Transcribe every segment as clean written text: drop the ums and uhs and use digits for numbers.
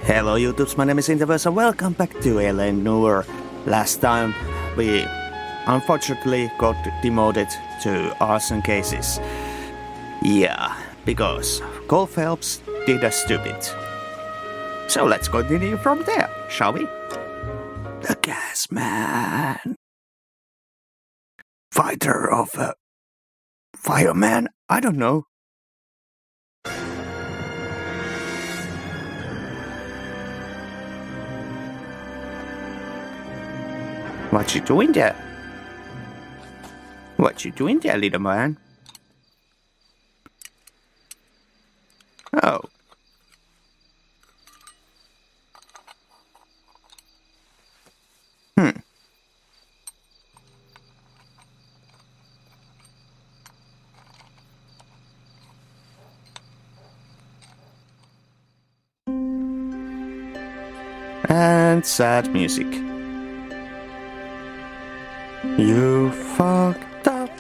Hello YouTubes, my name is Interverse and welcome back to Noire. Last time we unfortunately got demoted to arson cases. Yeah, because Cole Phelps did a stupid. So let's continue from there, shall we? The gas man. Fighter of a fireman? I don't know. What you doing there? What you doing there, little man? Oh. And sad music. You fucked up.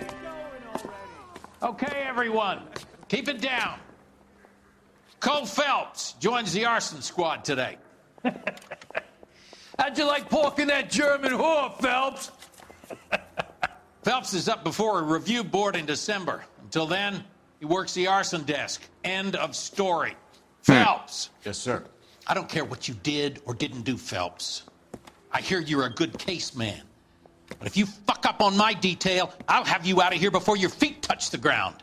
Okay, everyone, keep it down. Cole Phelps joins the arson squad today. How'd you like pork in that German whore, Phelps? Phelps is up before a review board in December. Until then, he works the arson desk. End of story. Phelps. Yes, sir. I don't care what you did or didn't do, Phelps. I hear you're a good case man. But if you fuck up on my detail, I'll have you out of here before your feet touch the ground.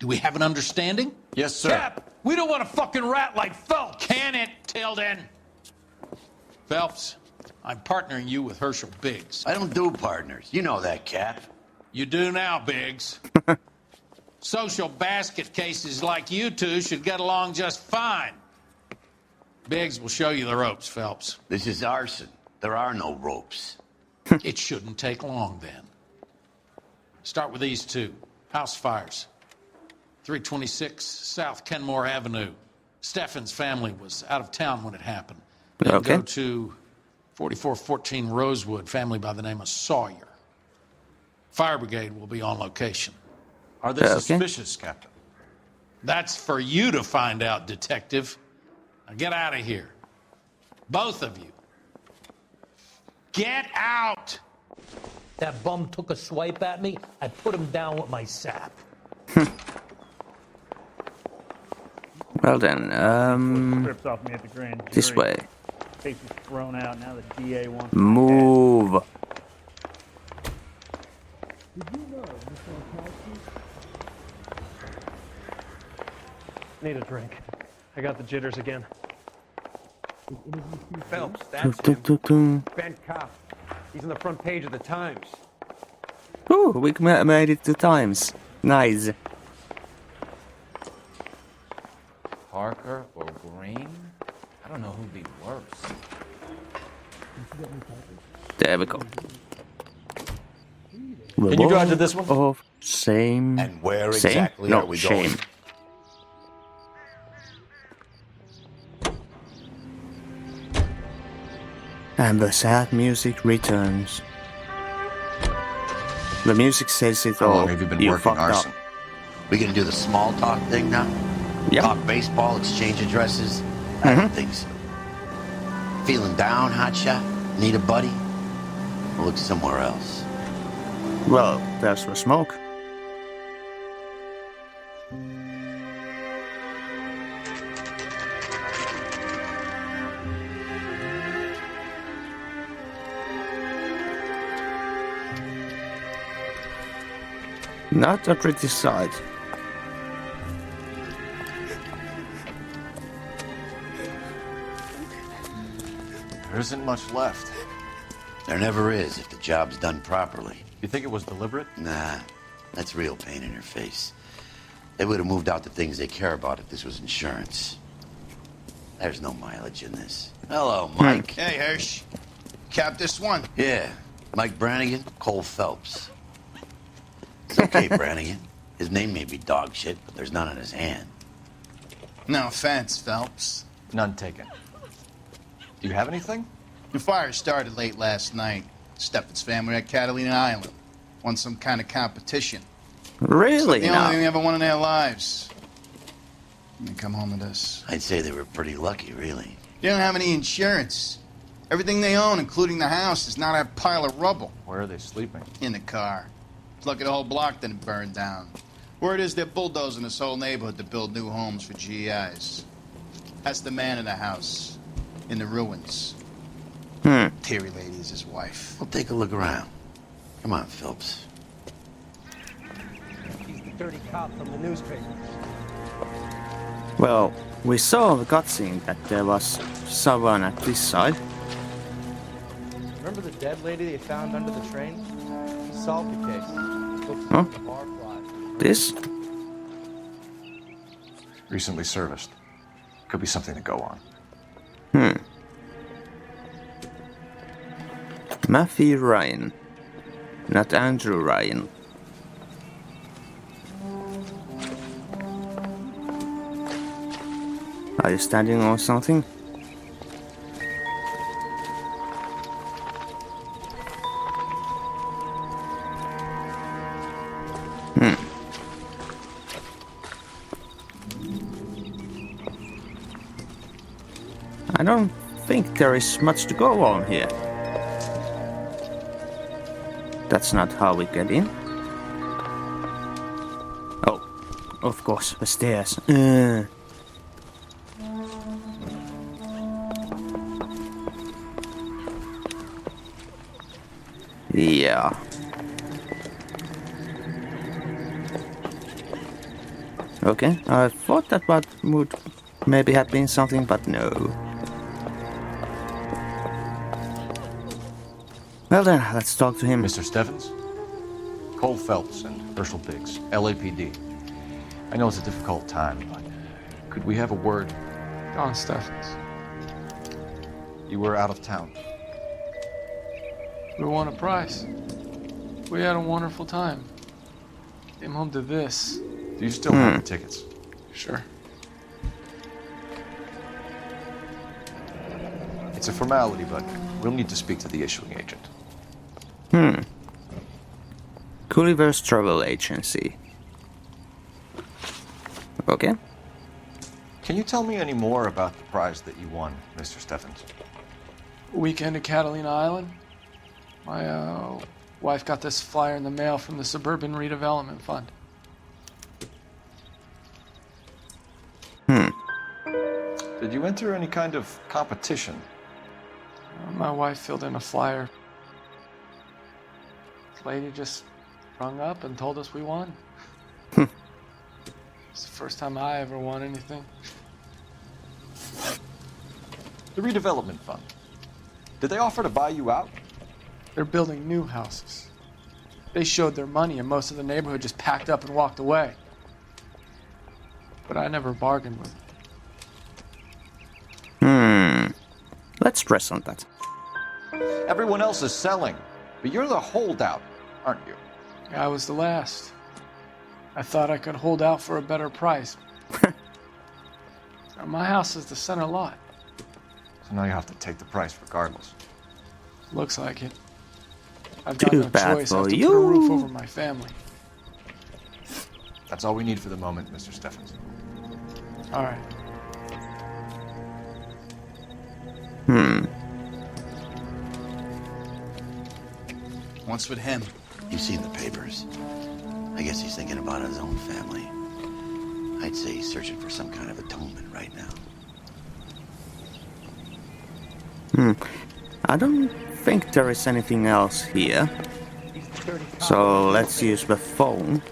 Do we have an understanding? Yes, sir. Cap, we don't want a fucking rat like Phelps. Can it, Tilden? Phelps, I'm partnering you with Herschel Biggs. I don't do partners. You know that, Cap. You do now, Biggs. Social basket cases like you two should get along just fine. Biggs will show you the ropes, Phelps. This is arson. There are no ropes. It shouldn't take long, then. Start with these two. House fires. 326 South Kenmore Avenue. Steffen's family was out of town when it happened. Then Okay. go to 4414 Rosewood, family by the name of Sawyer. Fire brigade will be on location. Are they Okay. suspicious, Captain? That's for you to find out, detective. Now get out of here. Both of you. Get out! That bum took a swipe at me. I put him down with my sap. Well then, Strips off me at the grand jury. this way. Case is thrown out. Now the DA wants Move. Need a drink. I got the jitters again. Phelps, Dun, that's dun, him. dun, dun. Bent cop. He's on the front page of the Times. Ooh, we made it 2 times. Nice. Parker or Green? I don't know who'd be worse. There we go. Can you drive to this one? Of same. And where Same? exactly No, are we shame. going? And the sad music returns. The music says it How all. long have you been working fucked arson? up. We gonna do the small talk thing now? Yep. Talk baseball, exchange addresses? I don't think so. Feeling down, hotshot? Need a buddy? We'll look somewhere else. Well, there's the smoke. Not a pretty sight. There isn't much left. There never is if the job's done properly. You think it was deliberate? Nah, that's real pain in her face. They would have moved out the things they care about if this was insurance. There's no mileage in this. Hello, Mike. Hey, Hirsch. Cap this one. Yeah, Mike Brannigan, Cole Phelps. It's okay, Brannigan. His name may be dog shit, but there's none in his hand. No offense, Phelps. None taken. Do you have anything? The fire started late last night. Steffen's family at Catalina Island. Won some kind of competition. Really? The now? only thing they ever won in their lives. And they come home to this. I'd say they were pretty lucky, really. They don't have any insurance. Everything they own, including the house, is not a pile of rubble. Where are they sleeping? In the car. It's lucky the whole block didn't burn down. Word is they're bulldozing this whole neighborhood to build new homes for GIs. That's the man in the house. In the ruins. Teary lady is his wife. We'll take a look around. Come on, Phelps. He's the dirty cop from the newspaper. Well, we saw the cutscene that there was someone at this side. Remember the dead lady they found under the train? She solved the case. Looks Huh? like a bar fly. This? Recently serviced. Could be something to go on. Matthew Ryan. Not Andrew Ryan. Are you standing on something? I don't think there is much to go on here. That's not how we get in. Oh, of course, the stairs. Yeah. Okay, I thought that would maybe have been something, but no. Well then, let's talk to him. Mr. Stevens? Cole Phelps and Herschel Biggs, LAPD. I know it's a difficult time, but could we have a word? John Steffens. You were out of town. We won a prize. We had a wonderful time. Came home to this. Do you still have the tickets? Sure. It's a formality, but we'll need to speak to the issuing agent. Gulliver's Travel Agency. Okay. Can you tell me any more about the prize that you won, Mr. Steffens? Weekend at Catalina Island. My wife got this flyer in the mail from the Suburban Redevelopment Fund. Did you enter any kind of competition? My wife filled in a flyer. This lady just rung up and told us we won. It's the first time I ever won anything. The redevelopment fund. Did they offer to buy you out? They're building new houses. They showed their money and most of the neighborhood just packed up and walked away. But I never bargained with them. Let's stress on that. Everyone else is selling, but you're the holdout, aren't you? I was the last. I thought I could hold out for a better price. My house is the center lot. So now you have to take the price regardless. Looks like it. I've got no bad choice. I have for to you. put a roof over my family. That's all we need for the moment, Mr. Steffens. All right. What's with him? You've seen the papers. I guess he's thinking about his own family. I'd say he's searching for some kind of atonement right now. I don't think there is anything else here. So let's use the phone.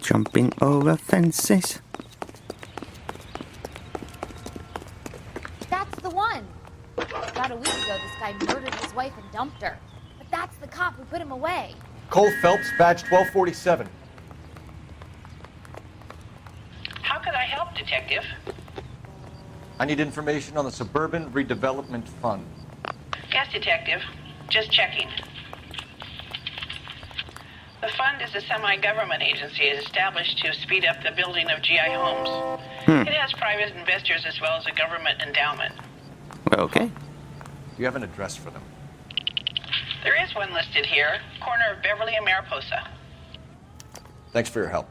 Jumping over fences. That's the one. About a week ago, this guy murdered his wife and dumped her. But that's the cop who put him away. Cole Phelps, badge 1247. How can I help, Detective? I need information on the Suburban Redevelopment Fund. Yes, Detective. Just checking. The fund is a semi-government agency established to speed up the building of GI homes. It has private investors as well as a government endowment. Okay. Do you have an address for them? There is one listed here, corner of Beverly and Mariposa. Thanks for your help.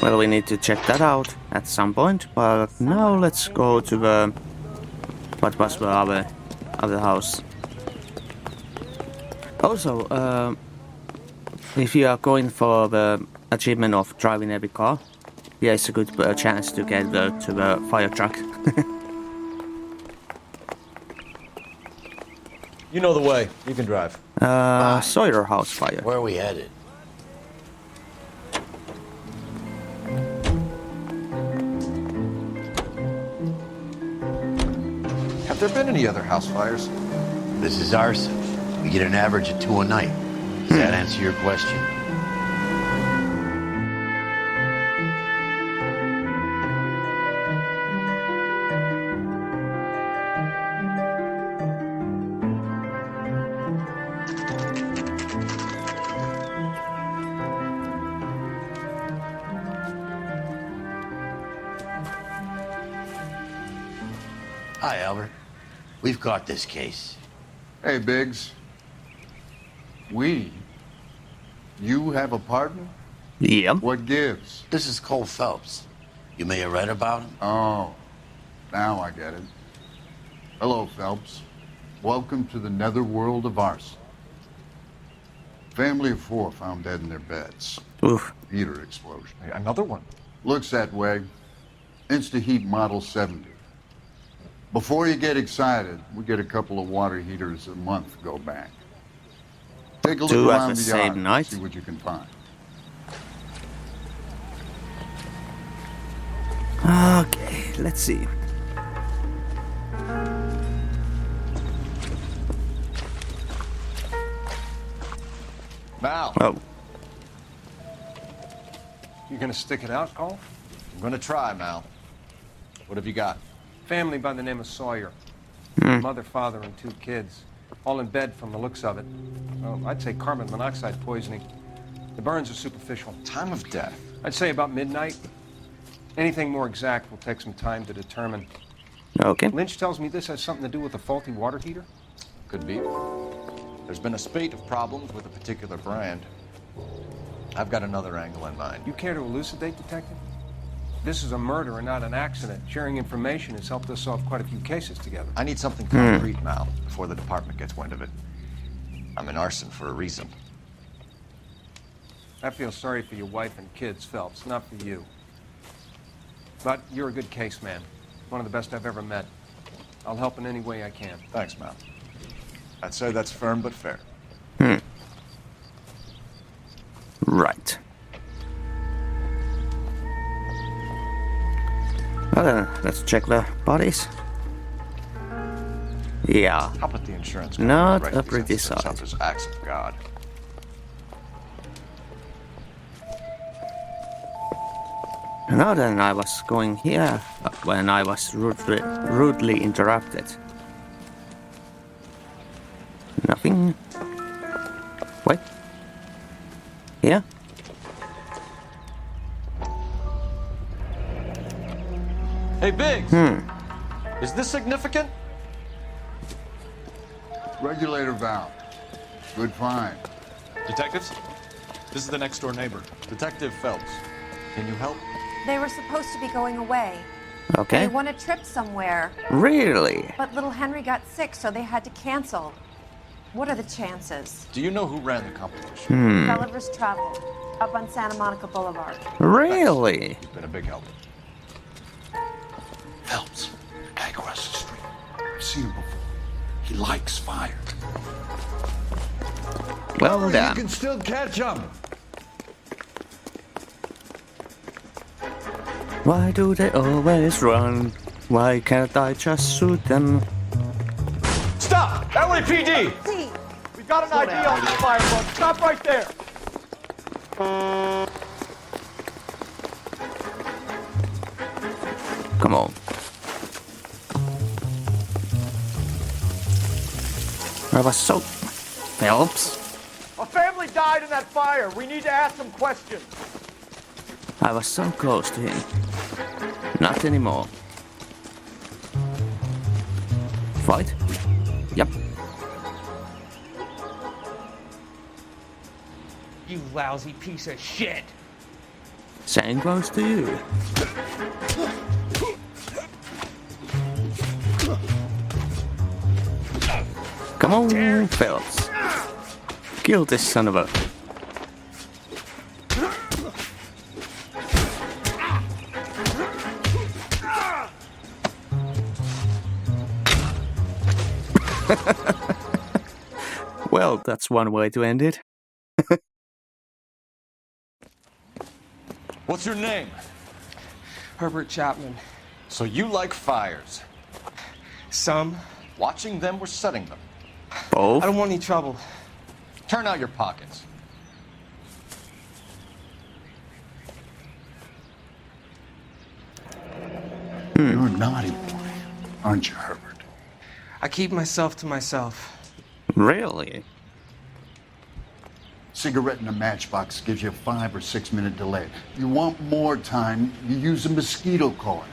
Well, we need to check that out at some point, but now let's go to the... what was the other house? Also, if you are going for the achievement of driving every car, yeah, it's a good chance to get to the fire truck. You know the way. You can drive. Sawyer house fire. Where are we headed? Have there been any other house fires? This is arson. We get an average of 2 a night. Does that answer your question? Hi, Albert. We've caught this case. Hey, Biggs. You have a partner? Yep. What gives? This is Cole Phelps. You may have read about him. Oh, now I get it. Hello, Phelps. Welcome to the netherworld of arson. Family of 4 found dead in their beds. Oof. Heater explosion. Hey, another one. Looks that way. Insta-Heat Model 70. Before you get excited, we get a couple of water heaters a month go back. Take a look Two at around the the same yard night? and see what you can find. Okay, let's see. Mal. Oh. You gonna stick it out, Cole? I'm gonna try, Mal. What have you got? Family by the name of Sawyer. Mother, father, and 2 kids. All in bed from the looks of it. Well, I'd say carbon monoxide poisoning. The burns are superficial. Time of death? I'd say about midnight. Anything more exact will take some time to determine. Okay. Lynch tells me this has something to do with a faulty water heater. Could be. There's been a spate of problems with a particular brand. I've got another angle in mind. You care to elucidate, Detective? This is a murder and not an accident. Sharing information has helped us solve quite a few cases together. I need something concrete, Mal, before the department gets wind of it. I'm in arson for a reason. I feel sorry for your wife and kids, Phelps, not for you. But you're a good case man. One of the best I've ever met. I'll help in any way I can. Thanks, Mal. I'd say that's firm but fair. Right. Well then, let's check the bodies. Yeah. How about the insurance? Not company a pretty represents sight. themselves as acts of God. Now then, I was going here when I was rudely interrupted. Nothing. Wait. Here? Hey, Biggs! Is this significant? Regulator valve. Good find. Detectives, this is the next door neighbor. Detective Phelps. Can you help? They were supposed to be going away. Okay. They won a trip somewhere. Really? But little Henry got sick, so they had to cancel. What are the chances? Do you know who ran the competition? Gulliver's Travel, up on Santa Monica Boulevard. Really? You've been a big help. Phelps, the guy across the street. I've seen him before. He likes fire. Well You done. can still catch him. Why do they always run? Why can't I just shoot them? Stop! LAPD! We've got an ID on this firebug. Stop right there! Come on. I was so... Phelps? A family died in that fire. We need to ask some questions. I was so close to him. Not anymore. Fight? Yep. You lousy piece of shit. Same goes to you. Come on, Phelps. Kill this son of a... Well, that's one way to end it. What's your name? Herbert Chapman. So you like fires? Some. Watching them or setting them? Both. I don't want any trouble. Turn out your pockets. You're a naughty boy, aren't you, Herbert? I keep myself to myself. Really? Cigarette in a matchbox gives you a 5 or 6 minute delay. You want more time, you use a mosquito coil.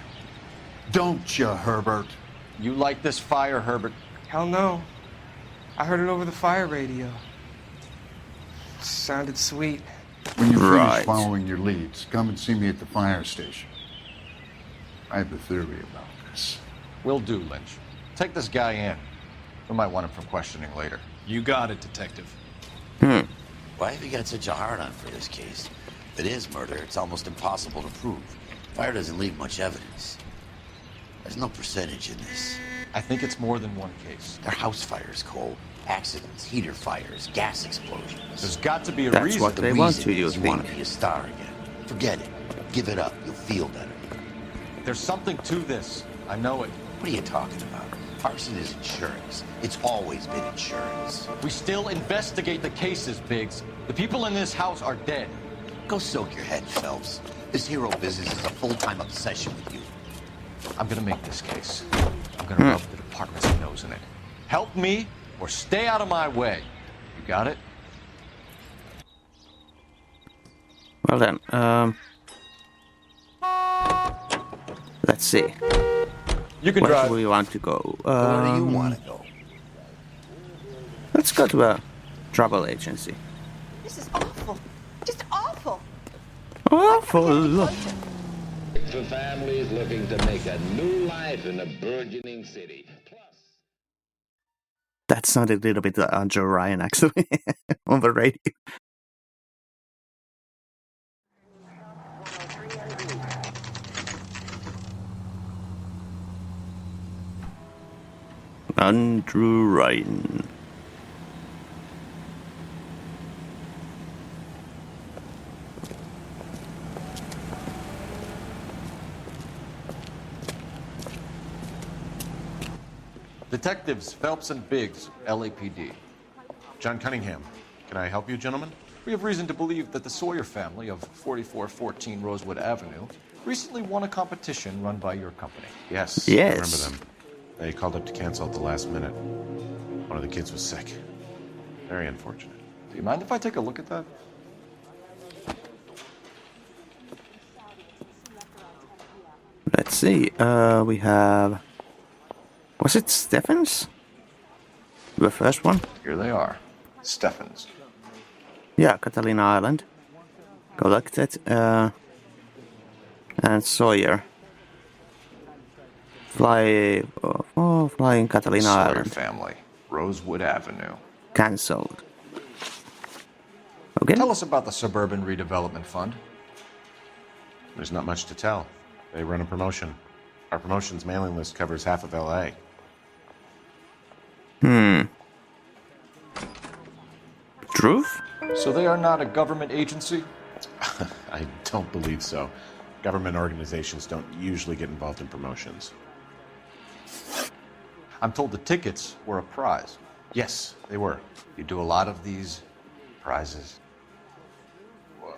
Don't you, Herbert? You like this fire, Herbert? Hell no. I heard it over the fire radio. Sounded sweet. When you finish Right. following your leads, come and see me at the fire station. I have a theory about this. Will do, Lynch. Take this guy in. We might want him for questioning later. You got it, Detective. Why have you got such a hard-on for this case? If it is murder, it's almost impossible to prove. Fire doesn't leave much evidence. There's no percentage in this. I think it's more than one case. They're house fires, Cole. Accidents, heater fires, gas explosions. There's got to be a That's reason. what they The want reason to, you is you want think. to be a star again. Forget it. Give it up. You'll feel better. There's something to this. I know it. What are you talking about? Arson is insurance. It's always been insurance. We still investigate the cases, Biggs. The people in this house are dead. Go soak your head, Phelps. This hero business is a full-time obsession with you. I'm gonna make this case. I'm gonna rub the department's nose in it. Help me or stay out of my way. You got it? Well then, let's see. You can Where drive. do we want to go? Where do you want to go? Let's go to a travel agency. This is awful. Just awful. Awful. For families looking to make a new life in a burgeoning city. That sounded a little bit like Joe Ryan, actually, on the radio. Andrew Ryan. Detectives Phelps and Biggs, LAPD. John Cunningham. Can I help you, gentlemen? We have reason to believe that the Sawyer family of 4414 Rosewood Avenue recently won a competition run by your company. Yes. Yes. I remember them. They called up to cancel at the last minute. One of the kids was sick. Very unfortunate. Do you mind if I take a look at that? Let's see. We have. Was it Stephens? The first one? Here they are. Stephens. Yeah, Catalina Island. Collected. And Sawyer. Flying Catalina Sawyer Island. family. Rosewood Avenue. Cancelled. Okay. Tell us about the Suburban Redevelopment Fund. There's not much to tell. They run a promotion. Our promotion's mailing list covers half of LA. Truth? So they are not a government agency? I don't believe so. Government organizations don't usually get involved in promotions. I'm told the tickets were a prize. Yes, they were. You do a lot of these prizes.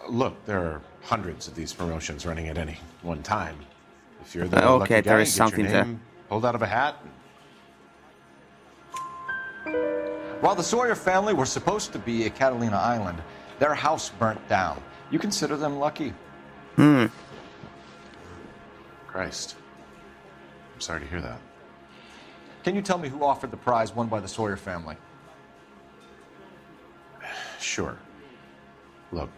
Look, there are hundreds of these promotions running at any one time. If you're the Okay, lucky guy, there is get something your there. name pulled out of a hat. While the Sawyer family were supposed to be at Catalina Island, their house burnt down. You consider them lucky? Christ. I'm sorry to hear that. Can you tell me who offered the prize won by the Sawyer family? Sure. Look,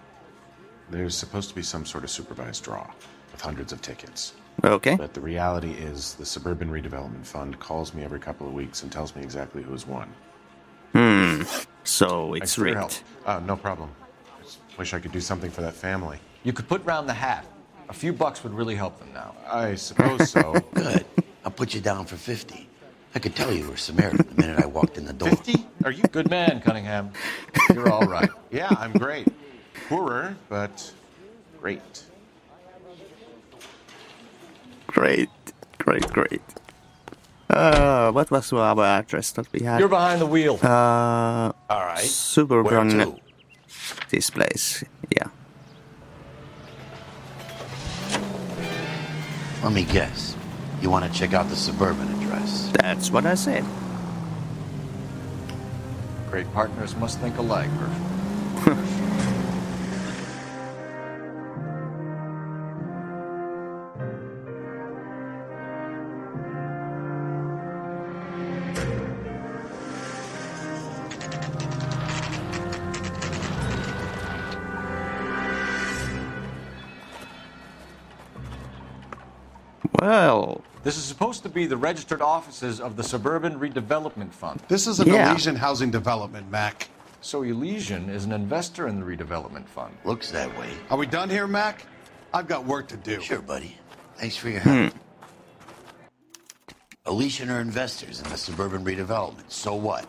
There's supposed to be some sort of supervised draw with hundreds of tickets. Okay. But the reality is the Suburban Redevelopment Fund calls me every couple of weeks and tells me exactly who's won. So Thanks it's for your help. rigged. No problem. Just wish I could do something for that family. You could put round the hat. A few bucks would really help them now. I suppose so. Good. I'll put you down for 50. I could tell you were Samaritan the minute I walked in the door. 50? Are you good man, Cunningham? You're all right. Yeah, I'm great. Poorer, but great. Great. What was our address that we had? You're behind the wheel. All right. Suburban Where to? This place. Yeah. Let me guess. You want to check out the Suburban address? That's what I said. Great partners must think alike, Herschel. Well, This is supposed to be the registered offices of the Suburban Redevelopment Fund. This is an Elysian housing development, Mac. So Elysian is an investor in the redevelopment fund. Looks that way. Are we done here, Mac? I've got work to do. Sure, buddy. Thanks for your help. Elysian are investors in the Suburban Redevelopment. So what?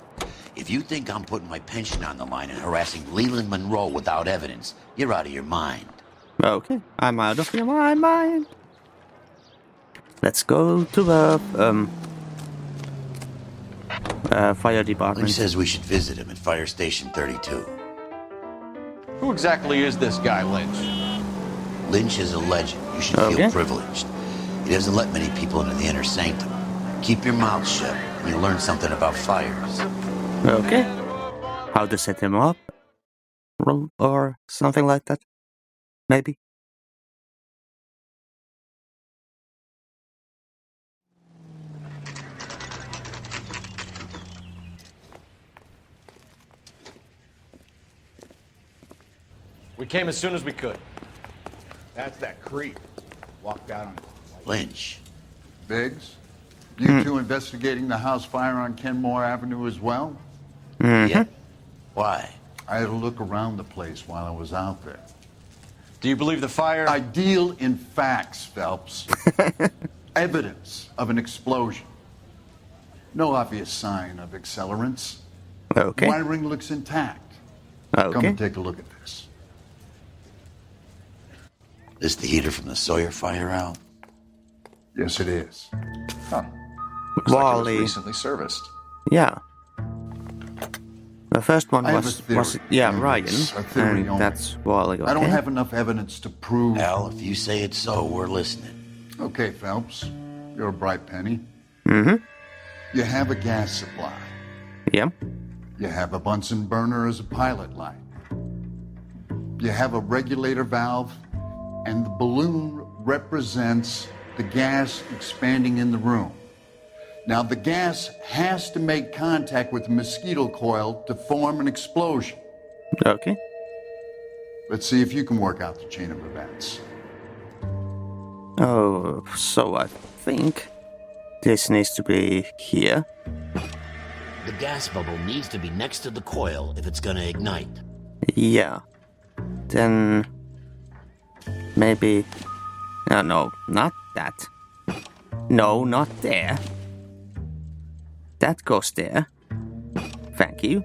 If you think I'm putting my pension on the line and harassing Leland Monroe without evidence, you're out of your mind. okay. I'm out of my mind. Let's go to the fire department. Lynch says we should visit him at Fire Station 32. Who exactly is this guy, Lynch? Lynch is a legend. You should feel privileged. He doesn't let many people into the inner sanctum. Keep your mouth shut, and you'll learn something about fires. Okay. How to set him up? Or something like that? Maybe? We came as soon as we could. That's that creep. Walked out on Lynch. Biggs, you two investigating the house fire on Kenmore Avenue as well? Yeah. Why? I had a look around the place while I was out there. Do you believe the fire? I deal in facts, Phelps. Evidence of an explosion. No obvious sign of accelerants. Okay. Wiring looks intact. Okay. Come and take a look at this. This the heater from the Sawyer fire out? Yes, it is. Huh. Looks like it was Wally. recently serviced. Yeah. The first one I have was a theory. Ryan, A theory and only. that's Wally. I don't okay? have enough evidence to prove... Al, if you say it's so, we're listening. Okay, Phelps. You're a bright penny. Mm-hmm. You have a gas supply. Yeah. You have a Bunsen burner as a pilot light. You have a regulator valve, and the balloon represents the gas expanding in the room. Now, the gas has to make contact with the mosquito coil to form an explosion. Okay. Let's see if you can work out the chain of events. Oh, so I think this needs to be here. The gas bubble needs to be next to the coil if it's gonna ignite. Yeah. Then maybe... no, not that. No, not there. That goes there. Thank you.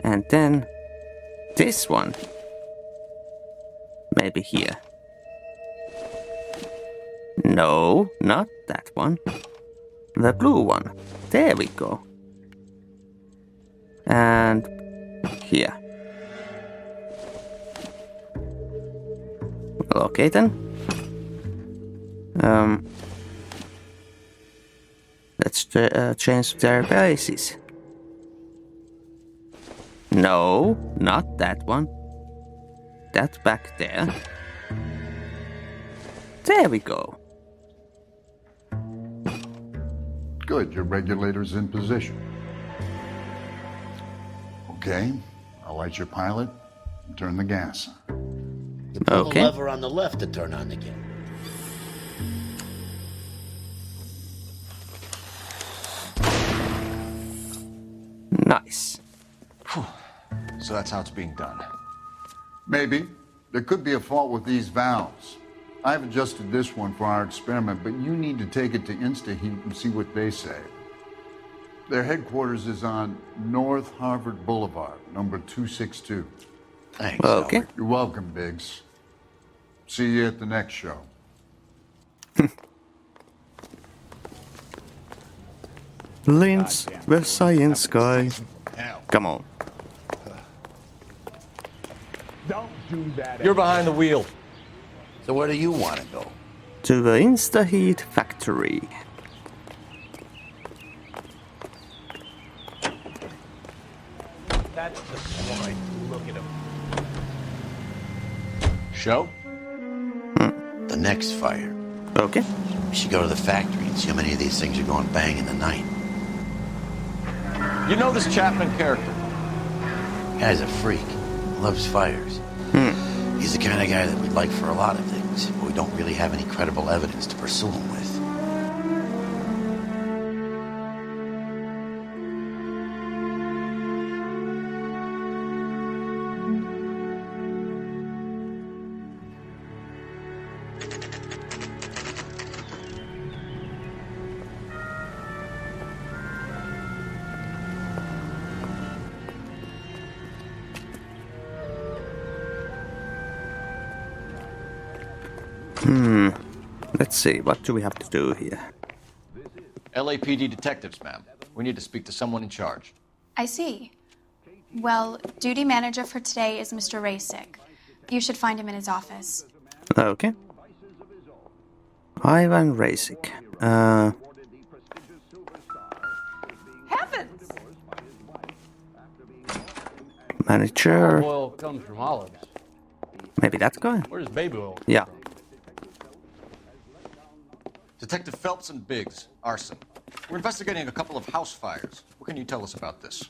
And then this one. Maybe here. No, not that one. The blue one. There we go. And here. Okay then. Let's change their bases. No, not that one. That back there. There we go. Good, your regulator's in position. Okay, I'll light your pilot and turn the gas on. You pull Okay. the lever on the left to turn on the gas. Nice. So that's how it's being done. Maybe. There could be a fault with these valves. I've adjusted this one for our experiment, but you need to take it to InstaHeat and see what they say. Their headquarters is on North Harvard Boulevard, number 262. Thanks, Okay. Albert. You're welcome, Biggs. See you at the next show. Lynn's the science guy. Come on. Don't do that. You're behind the wheel. So where do you want to go? To the InstaHeat factory. That's the swine. Look at him. Show? The next fire. Okay. We should go to the factory and see how many of these things are going bang in the night. You know this Chapman character? Guy's a freak. Loves fires. He's the kind of guy that we'd like for a lot of things, but we don't really have any credible evidence to pursue him with. Let's see, what do we have to do here? LAPD detectives, ma'am. We need to speak to someone in charge. I see. Well, duty manager for today is Mr. Rasick. You should find him in his office. Okay. Ivan Rasick. Heavens! Manager. Oil comes from olives. Maybe that guy? Where's baby oil? Yeah. Detective Phelps and Biggs, arson. We're investigating a couple of house fires. What can you tell us about this?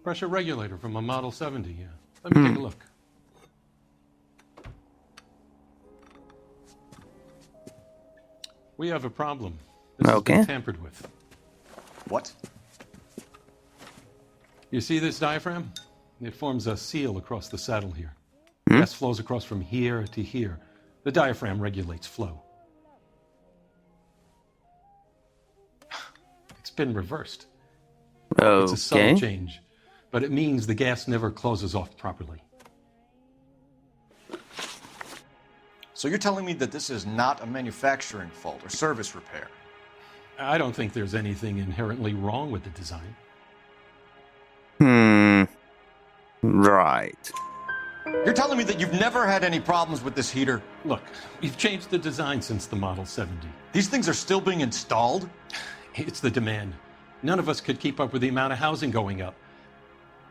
Pressure regulator from a Model 70, yeah. Let me take a look. We have a problem. This has been tampered with. What? You see this diaphragm? It forms a seal across the saddle here. Gas flows across from here to here. The diaphragm regulates flow. It's been reversed. It's a subtle change, but it means the gas never closes off properly. So you're telling me that this is not a manufacturing fault or service repair? I don't think there's anything inherently wrong with the design. Right. You're telling me that you've never had any problems with this heater? Look, we've changed the design since the Model 70. These things are still being installed? It's the demand. None of us could keep up with the amount of housing going up.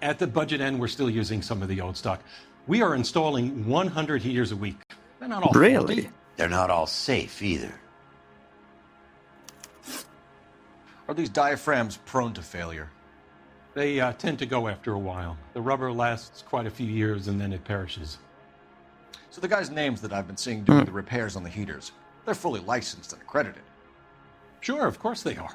At the budget end, we're still using some of the old stock. We are installing 100 heaters a week. They're not all faulty. They're not all safe either. Are these diaphragms prone to failure? They tend to go after a while. The rubber lasts quite a few years and then it perishes. So the guys' names that I've been seeing doing the repairs on the heaters, they're fully licensed and accredited. Sure, of course they are.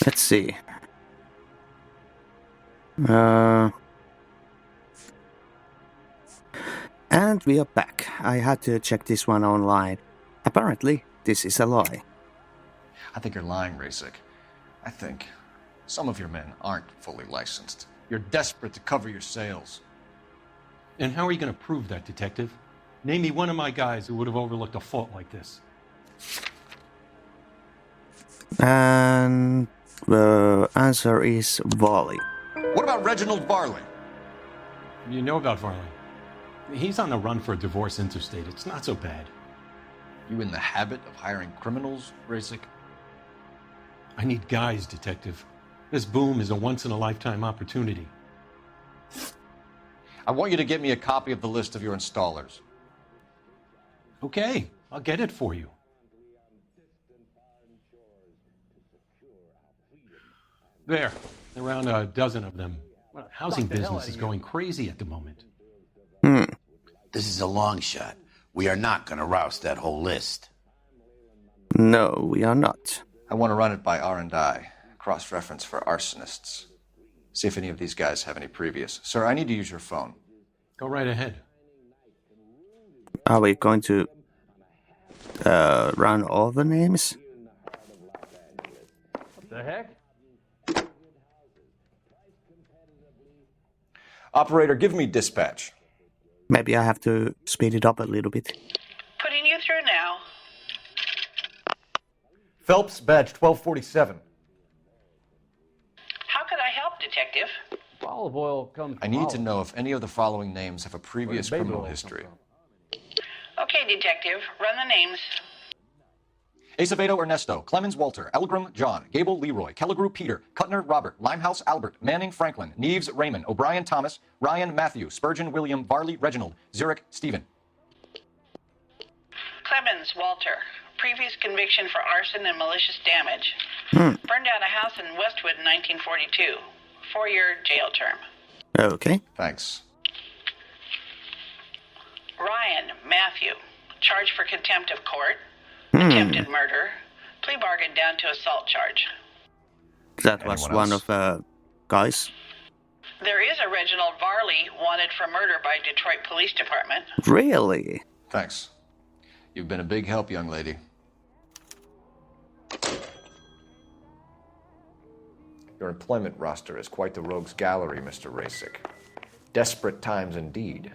Let's see. And we are back. I had to check this one online. Apparently, this is a lie. I think you're lying, Rasick. I think some of your men aren't fully licensed. You're desperate to cover your sales. And how are you going to prove that, Detective? Name me one of my guys who would have overlooked a fault like this. And the answer is Wally. What about Reginald Varley? You know about Varley. He's on the run for a divorce interstate. It's not so bad. You in the habit of hiring criminals, Rasick? I need guys, Detective. This boom is a once-in-a-lifetime opportunity. I want you to get me a copy of the list of your installers. Okay, I'll get it for you. There. Around a dozen of them. Housing the hell business outta is you. going crazy at the moment. This is a long shot. We are not going to rouse that whole list. No, we are not. I want to run it by R&I, cross-reference for arsonists. See if any of these guys have any previous. Sir, I need to use your phone. Go right ahead. Are we going to run all the names? What the heck? Operator, give me dispatch. Maybe I have to speed it up a little bit. Putting you through now. Phelps, badge 1247. How could I help, Detective? Olive oil comes. I need to know if any of the following names have a previous baby criminal oil history. Okay, Detective, run the names. Acevedo Ernesto, Clemens Walter, Elgram John, Gable Leroy, Kelligrew Peter, Cutner Robert, Limehouse Albert, Manning Franklin, Neves Raymond, O'Brien Thomas, Ryan Matthew, Spurgeon William, Varley Reginald, Zurich Stephen. Clemens Walter. Previous conviction for arson and malicious damage. Burned down a house in Westwood in 1942. 4-year jail term. Okay. Thanks. Ryan Matthew. Charged for contempt of court. Attempted murder. Plea bargain down to assault charge. That was one of guys. There is a Reginald Varley wanted for murder by Detroit Police Department. Really? Thanks. You've been a big help, young lady. Your employment roster is quite the rogues gallery, Mr. Rasick. Desperate times indeed.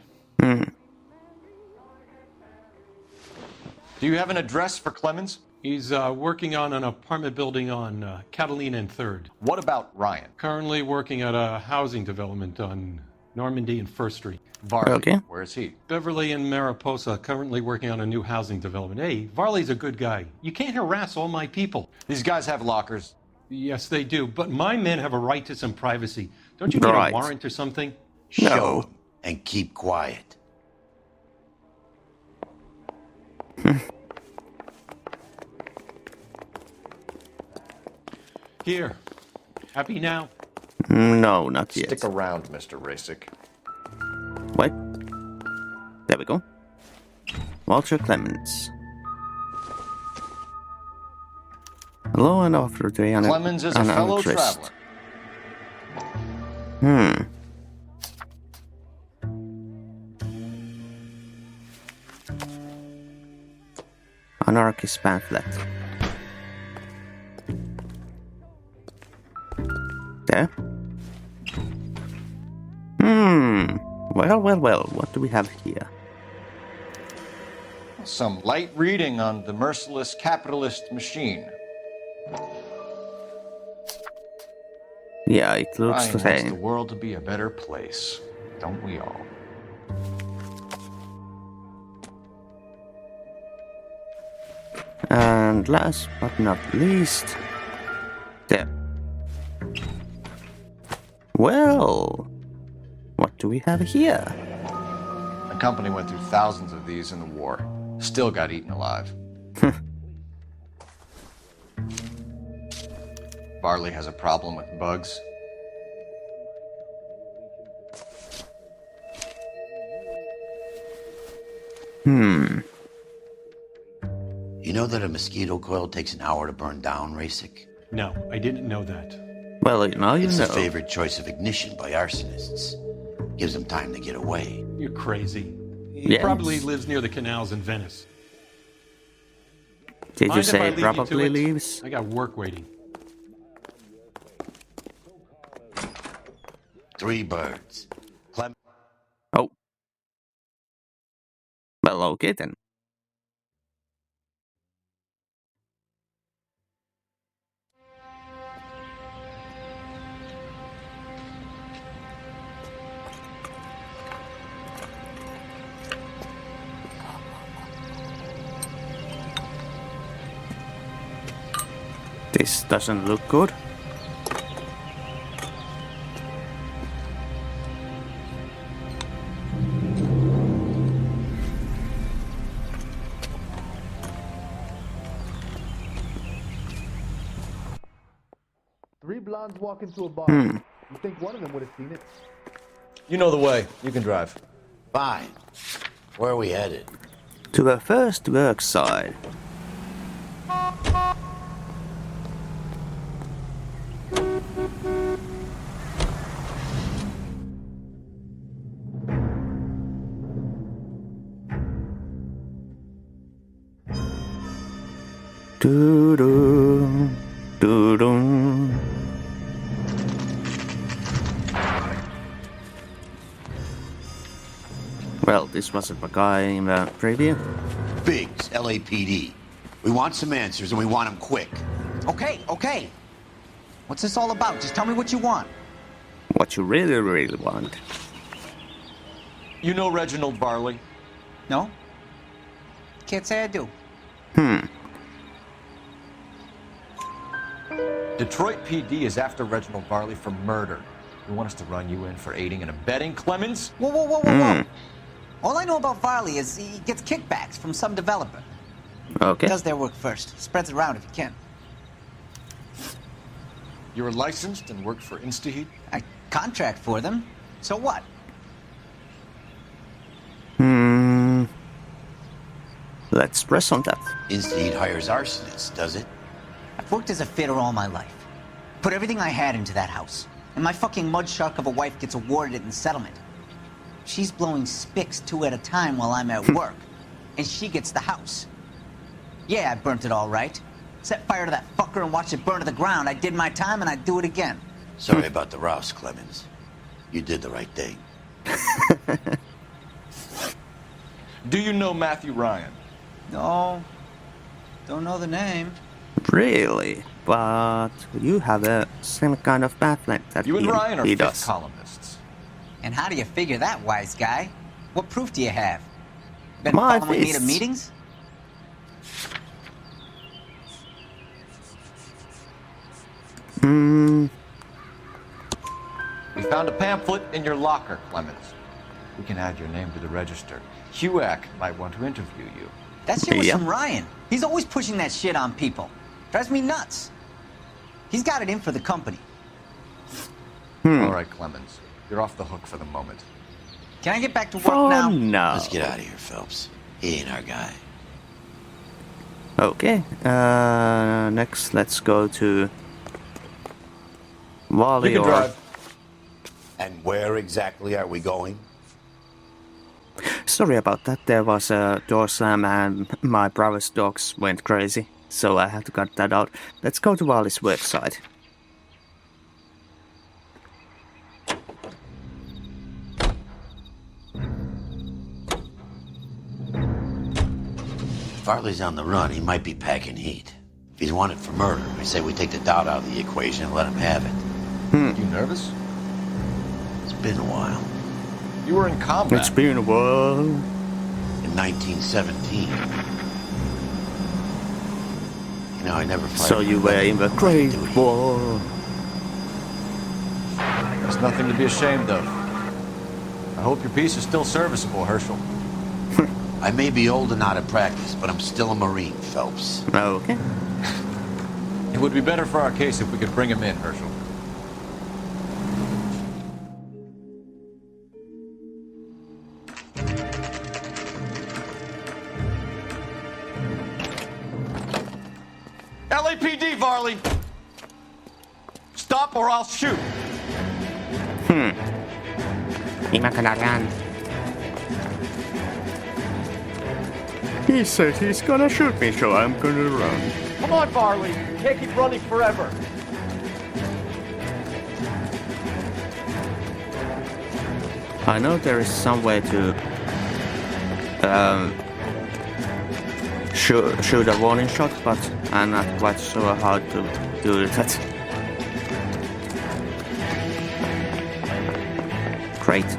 Do you have an address for Clemens? He's working on an apartment building on Catalina and 3rd. What about Ryan? Currently working at a housing development on Normandy and 1st Street. Varley, Okay. where is he? Beverly and Mariposa, currently working on a new housing development. Hey, Varley's a good guy. You can't harass all my people. These guys have lockers. Yes, they do, but my men have a right to some privacy. Don't you need Right. a warrant or something? Show 'em and keep quiet. Here. Happy now? No, not yet. Stick around, Mr. Rasick. Wait. There we go. Walter Clemens. Hello and offer to an Clemens is a fellow interest. traveler. Anarchist pamphlet. There. Well. What do we have here? Some light reading on the merciless capitalist machine. Yeah, it looks Ryan the wants the same. world to be a better place, don't we all? And last but not least, there. Well, what do we have here? The company went through thousands of these in the war. Still got eaten alive. Varley has a problem with bugs. You know that a mosquito coil takes an hour to burn down, Rasick? No, I didn't know that. Well, now you It's know. the favorite choice of ignition by arsonists. Gives them time to get away. You're crazy. He Yes. probably lives near the canals in Venice. Did you Mind if I say leave you to probably it? leaves? I got work waiting. 3 birds. Oh. Well, okay then. This doesn't look good. Three blondes walk into a bar. Hmm. You think one of them would have seen it? You know the way. You can drive. Fine. Where are we headed? To the first work site. Doo-doo, doo-doo. Well, this wasn't the guy in the preview. Biggs, LAPD. We want some answers and we want them quick. Okay. What's this all about? Just tell me what you want. What you really, really want. You know Reginald Varley? No? Can't say I do. Detroit PD is after Reginald Varley for murder. You want us to run you in for aiding and abetting, Clemens? Whoa. All I know about Varley is he gets kickbacks from some developer. Okay. Does their work first. Spreads it around if he can. You're licensed and work for InstaHeat? I contract for them. So what? Let's press on that. InstaHeat hires arsonists, does it? I've worked as a fitter all my life. Put everything I had into that house. And my fucking mud shark of a wife gets awarded it in settlement. She's blowing spics 2 at a time while I'm at work. And she gets the house. Yeah, I burnt it all right. Set fire to that fucker and watched it burn to the ground. I did my time and I'd do it again. Sorry about the rouse, Clemens. You did the right thing. Do you know Matthew Ryan? No. Don't know the name. Really? But you have a same kind of background that You and Ryan are he fifth does. columnists. And how do you figure that, wise guy? What proof do you have? Been My following me to fists. meetings? We found a pamphlet in your locker, Clemens. We can add your name to the register. HUAC might want to interview you. That shit was from Ryan. He's always pushing that shit on people. Drives me nuts. He's got it in for the company. All right, Clemens. You're off the hook for the moment. Can I get back to work now? No. Let's get out of here, Phelps. He ain't our guy. Okay. Next, let's go to Wally You can or drive. And where exactly are we going? Sorry about that. There was a door slam and my brother's dogs went crazy, so I had to cut that out. Let's go to Wally's website. If Farley's on the run, he might be packing heat. If he's wanted for murder, I say we take the doubt out of the equation and let him have it. You nervous? It's been a while. You were in combat. It's been a while. In 1917. You know, I never fired. So you were in the Great War. There's nothing to be ashamed of. I hope your piece is still serviceable, Herschel. I may be old and out of practice, but I'm still a Marine, Phelps. Okay. It would be better for our case if we could bring him in, Herschel. LAPD, Varley! Stop or I'll shoot! He said he's gonna shoot me, so I'm gonna run. Come on, Varley. You can't keep running forever. I know there is some way to shoot a warning shot, but I'm not quite sure how to do that. Great.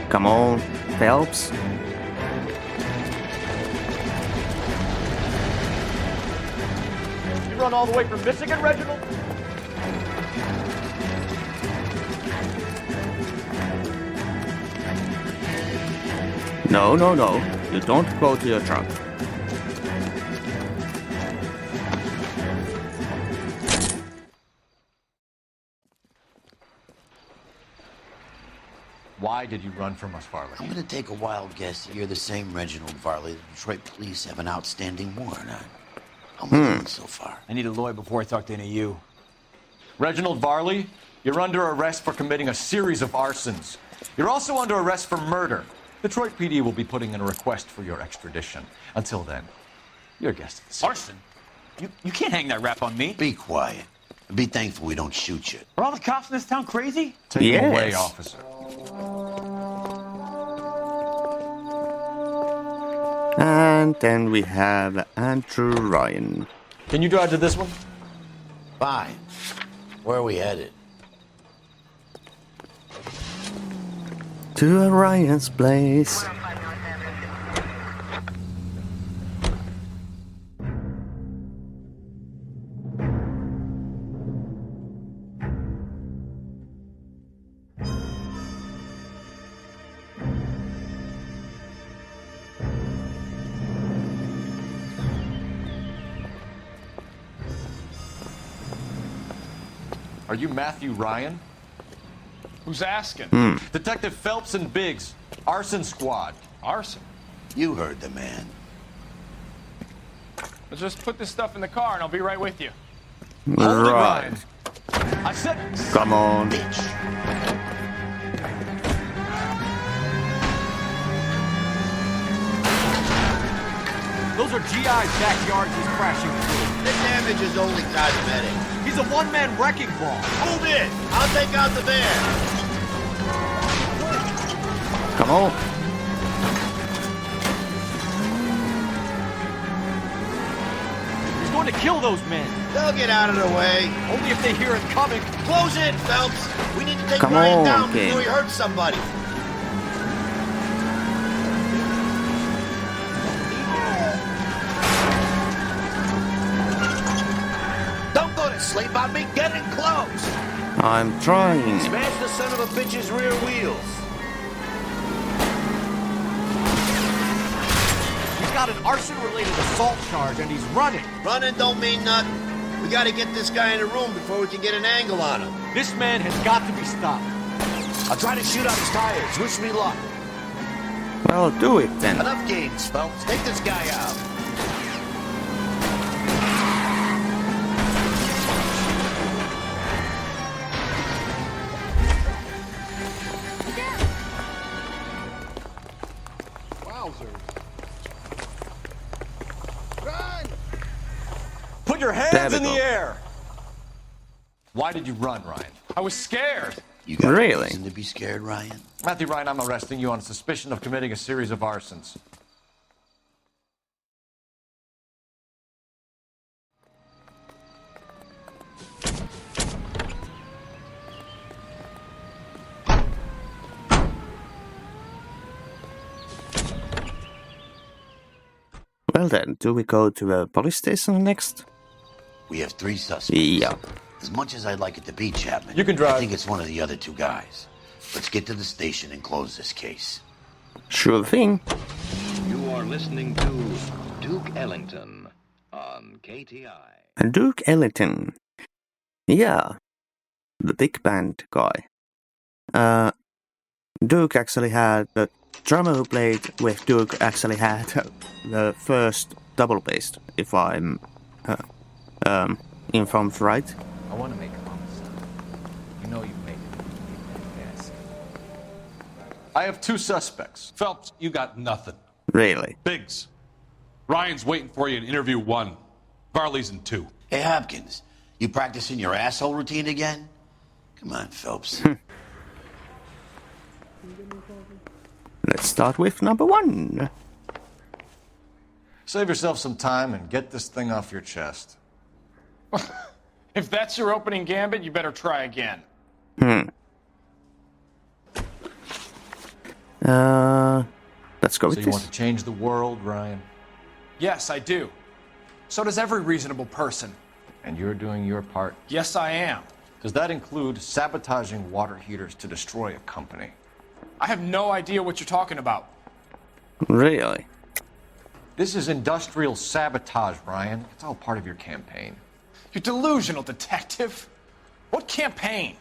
Come on, Phelps. You run all the way from Michigan, Reginald? No, no, no. You don't go to your truck. Why did you run from us, Varley? I'm gonna take a wild guess that you're the same Reginald Varley the Detroit police have an outstanding warrant on. How am I doing so far? I need a lawyer before I talk to any of you. Reginald Varley, you're under arrest for committing a series of arsons. You're also under arrest for murder. Detroit PD will be putting in a request for your extradition. Until then, you're a guest of the city. Arson? You can't hang that rap on me. Be quiet. And be thankful we don't shoot you. Are all the cops in this town crazy? Take him away, officer. And then we have Andrew Ryan. Can you drive to this one? Fine. Where are we headed? To Ryan's place. Are you Matthew Ryan? Who's asking? Detective Phelps and Biggs, arson squad. Arson? You heard the man. Let's just put this stuff in the car and I'll be right with you. Right. I said, come on. Bitch. Those are GI's backyards he's crashing through. The damage is only cosmetic. He's a one-man wrecking ball. Move in. I'll take out the van. Come on. He's going to kill those men. They'll get out of the way. Only if they hear it coming. Close in, Phelps. We need to take Come Ryan on, down kid. before he hurts somebody. Don't go to sleep on me. Get in close. I'm trying. Smash the son of a bitch's rear wheels. He's got an arson-related assault charge and he's running. Running don't mean nothing. We gotta get this guy in the room before we can get an angle on him. This man has got to be stopped. I'll try to shoot out his tires. Wish me luck. Well, do it then. Enough games, Phelps. Take this guy out. Put your hands in the air. Why did you run, Ryan? I was scared. You got Really? reason to be scared, Ryan? Matthew Ryan, I'm arresting you on suspicion of committing a series of arsons. Well then, do we go to the police station next? We have 3 suspects. Yeah. As much as I'd like it to be Chapman, You can drive. I think it's one of the other 2 guys. Let's get to the station and close this case. Sure thing. You are listening to Duke Ellington on KTI. And Duke Ellington. Yeah. The big band guy. Duke actually had the drummer who played with Duke actually had the first double bass, if I'm informed right. I want to make a homicide. You know you make it. Yes. I have 2 suspects. Phelps, you got nothing. Really? Biggs, Ryan's waiting for you in interview 1. Varley's in 2. Hey, Hopkins, you practicing your asshole routine again? Come on, Phelps. Let's start with number 1. Save yourself some time and get this thing off your chest. If that's your opening gambit, you better try again. Let's go with So you this. want to change the world, Ryan? Yes, I do. So does every reasonable person. And you're doing your part? Yes, I am. Does that include sabotaging water heaters to destroy a company? I have no idea what you're talking about. Really? This is industrial sabotage, Ryan. It's all part of your campaign. You're delusional, detective. What campaign?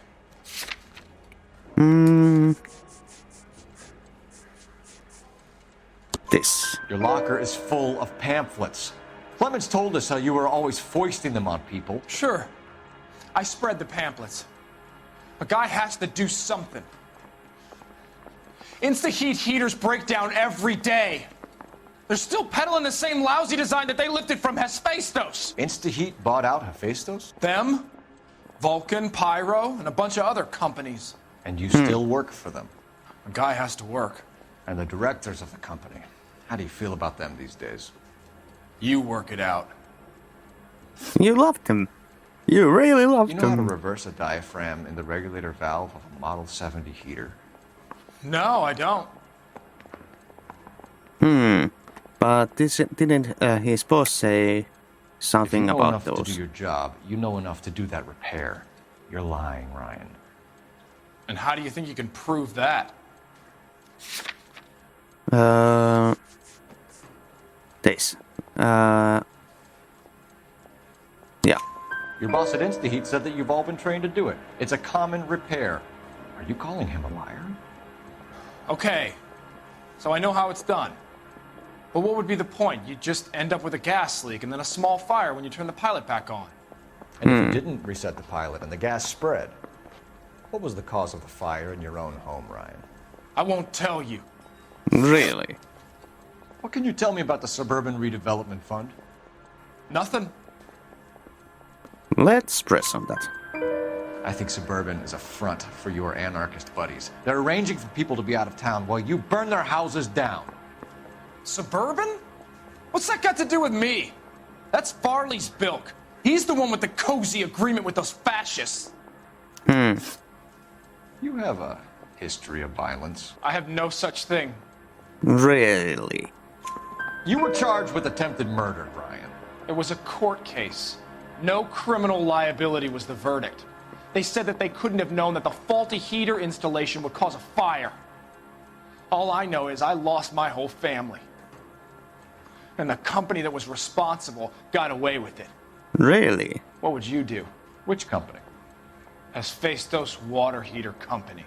this. Your locker is full of pamphlets. Clemens told us how you were always foisting them on people. Sure. I spread the pamphlets. A guy has to do something. Insta-heat heaters break down every day. They're still peddling the same lousy design that they lifted from Hephaestus. Insta-heat bought out Hephaestus? Them, Vulcan, Pyro, and a bunch of other companies. And you still work for them? A guy has to work. And the directors of the company, how do you feel about them these days? You work it out. You loved him. You really loved him. You know how to him. reverse a diaphragm in the regulator valve of a Model 70 heater? No, I don't. But didn't his boss say something if you know about enough those? to do your job, you know enough to do that repair. You're lying, Ryan. And how do you think you can prove that? This. Yeah. Your boss at InstaHeat said that you've all been trained to do it. It's a common repair. Are you calling him a liar? Okay, so I know how it's done. But what would be the point? You'd just end up with a gas leak and then a small fire when you turn the pilot back on. And if you didn't reset the pilot and the gas spread, what was the cause of the fire in your own home, Ryan? I won't tell you. Really? What can you tell me about the Suburban Redevelopment Fund? Nothing. Let's press on that. I think Suburban is a front for your anarchist buddies. They're arranging for people to be out of town while you burn their houses down. Suburban? What's that got to do with me? That's Farley's bilk. He's the one with the cozy agreement with those fascists. You have a history of violence. I have no such thing. Really? You were charged with attempted murder, Ryan. It was a court case. No criminal liability was the verdict. They said that they couldn't have known that the faulty heater installation would cause a fire. All I know is I lost my whole family. And the company that was responsible got away with it. Really? What would you do? Which company? Hephaestus Water Heater Company.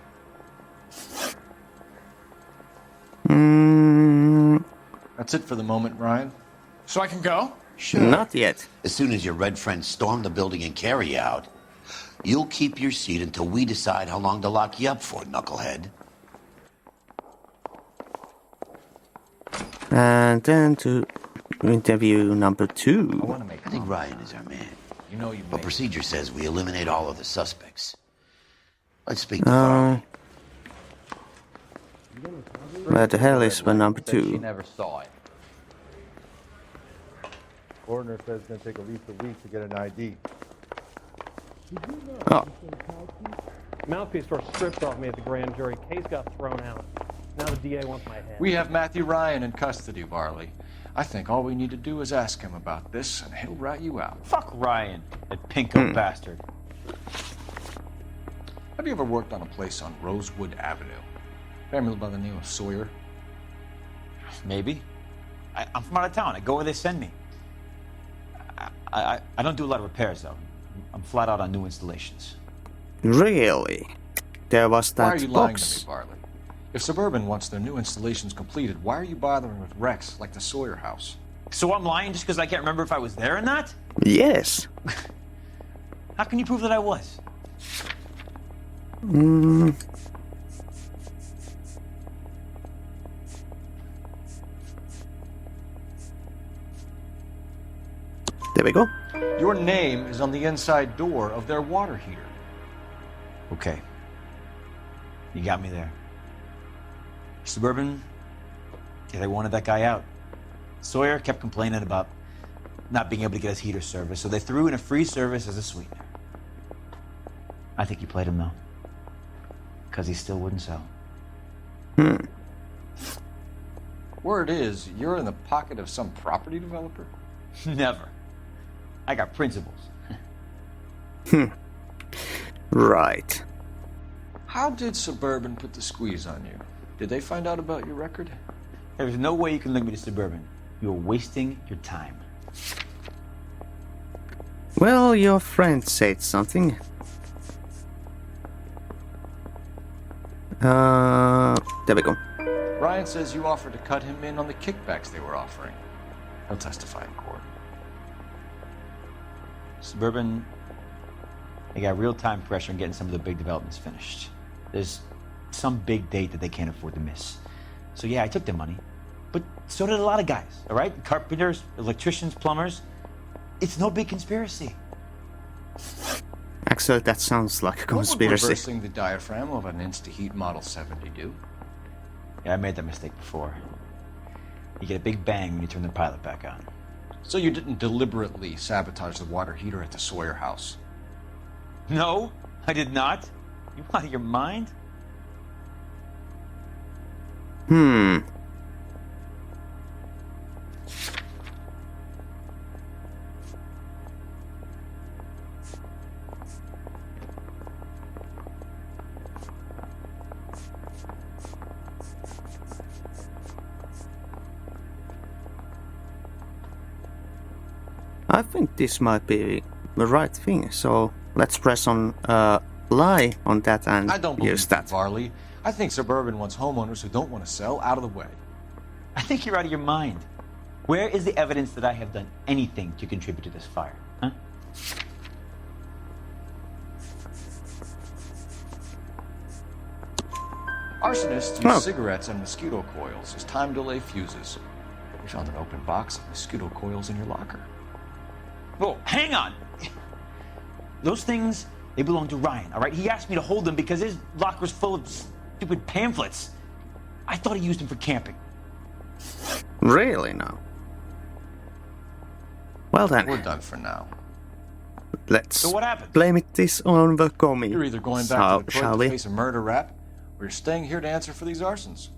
That's it for the moment, Ryan. So I can go? Sure. Not yet. As soon as your red friends storm the building and carry out, you'll keep your seat until we decide how long to lock you up for, knucklehead. And then to interview number 2. I think Ryan is our man. You know you. But procedure says we eliminate all of the suspects. Let's speak to Farley. Where the hell is the number 2? She never saw it. Coroner says it's going to take at least a week to get an ID. Oh. Mouthpiece was stripped off me at the grand jury. Case got thrown out. Now the DA wants my head. We have Matthew Ryan in custody, Varley. I think all we need to do is ask him about this, and he'll rat you out. Fuck Ryan, that pinko bastard. Have you ever worked on a place on Rosewood Avenue? Family by the name of Sawyer? Maybe. I'm from out of town. I go where they send me. I don't do a lot of repairs, though. I'm flat out on new installations. Really? There was that Why are you lying box. to me, Varley? If Suburban wants their new installations completed, why are you bothering with wrecks like the Sawyer house? So I'm lying just because I can't remember if I was there or not? Yes. How can you prove that I was? There we go. Your name is on the inside door of their water heater. Okay. You got me there. Suburban, yeah, they wanted that guy out. Sawyer kept complaining about not being able to get his heater service, so they threw in a free service as a sweetener. I think you played him, though. Because he still wouldn't sell. Word is, you're in the pocket of some property developer? Never. I got principles. Right. How did Suburban put the squeeze on you? Did they find out about your record? There's no way you can link me to Suburban. You're wasting your time. Well, your friend said something. There we go. Ryan says you offered to cut him in on the kickbacks they were offering. He'll testify in court. Suburban, they got real-time pressure on getting some of the big developments finished. There's some big date that they can't afford to miss. So yeah, I took their money. But so did a lot of guys, all right? Carpenters, electricians, plumbers. It's no big conspiracy. Actually, that sounds like a What would conspiracy. reversing the diaphragm of an Insta-Heat Model 70 do? Yeah, I made that mistake before. You get a big bang when you turn the pilot back on. So you didn't deliberately sabotage the water heater at the Sawyer house? No, I did not. You out of your mind? I think this might be the right thing, so let's press on lie on that and I don't use believe that. Varley. I think Suburban wants homeowners who don't want to sell out of the way. I think you're out of your mind. Where is the evidence that I have done anything to contribute to this fire? Huh? Arsonists use cigarettes and mosquito coils as time delay fuses. We found an open box of mosquito coils in your locker. Whoa, hang on! Those things, they belong to Ryan, all right? He asked me to hold them because his locker's full of stupid pamphlets. I thought he used them for camping. Really now? Well then. We're done for now. Let's So what happened? blame it this on the commie. You're either going So, back to shall Detroit we? to face a murder rap, or you're staying here to answer for these arsons.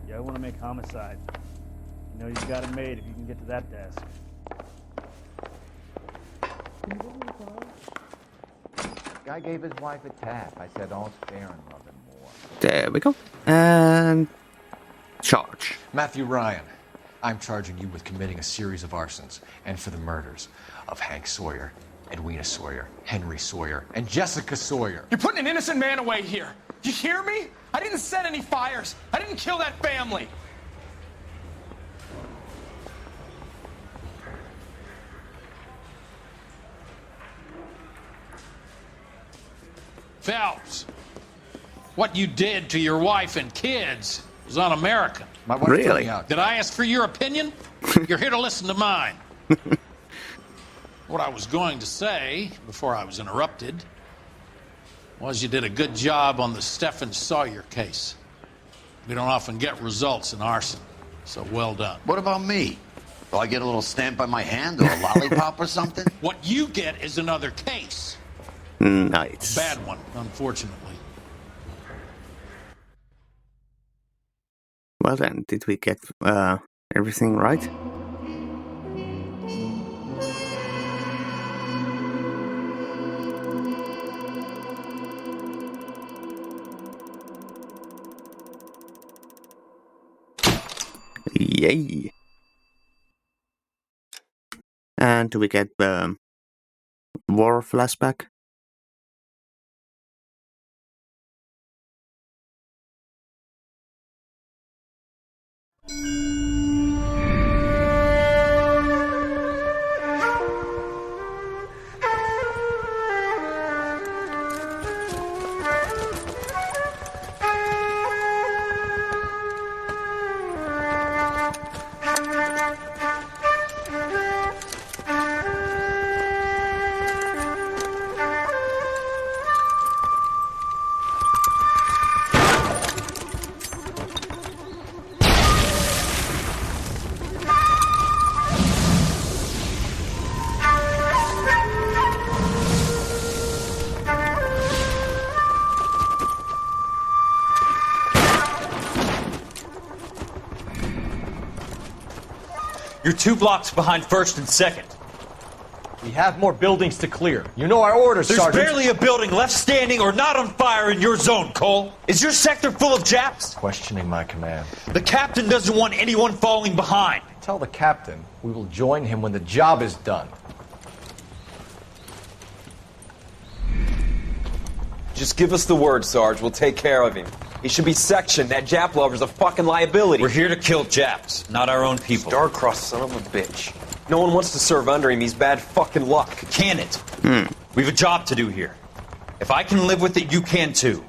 Yeah, I want to make homicide. You know you've got it made if you can get to that desk. Guy gave his wife a tap. I said, all's fair in love and war. There we go. And charge. Matthew Ryan, I'm charging you with committing a series of arsons and for the murders of Hank Sawyer, Edwina Sawyer, Henry Sawyer, and Jessica Sawyer. You're putting an innocent man away here. You hear me? I didn't set any fires. I didn't kill that family. Phelps, what you did to your wife and kids was un-American. My wife Really? took me out. Did I ask for your opinion? You're here to listen to mine. What I was going to say, before I was interrupted, was you did a good job on the Stephen Sawyer case. We don't often get results in arson, so well done. What about me? Do I get a little stamp on my hand or a lollipop or something? What you get is another case. Nice. A bad one, unfortunately. Well then, did we get everything right? Yay! And do we get the war flashback? You're 2 blocks behind 1st and 2nd. We have more buildings to clear. You know our orders, There's Sergeant. barely a building left standing or not on fire in your zone, Cole. Is your sector full of Japs? Questioning my command. The captain doesn't want anyone falling behind. Tell the captain we will join him when the job is done. Just give us the word, Sarge. We'll take care of him. He should be sectioned. That Jap lover's a fucking liability. We're here to kill Japs, not our own people. Star-crossed son of a bitch. No one wants to serve under him. He's bad fucking luck. Can it? We have a job to do here. If I can live with it, you can too.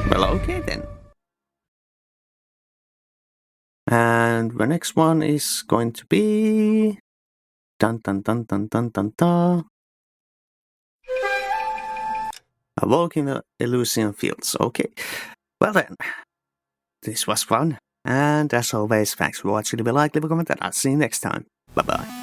Well, okay then. And the next one is going to be... Dun dun dun dun dun dun dun. A walk in the Elysian Fields. Okay. Well then. This was fun. And as always, thanks for watching. Leave a like, leave a comment, and I'll see you next time. Bye bye.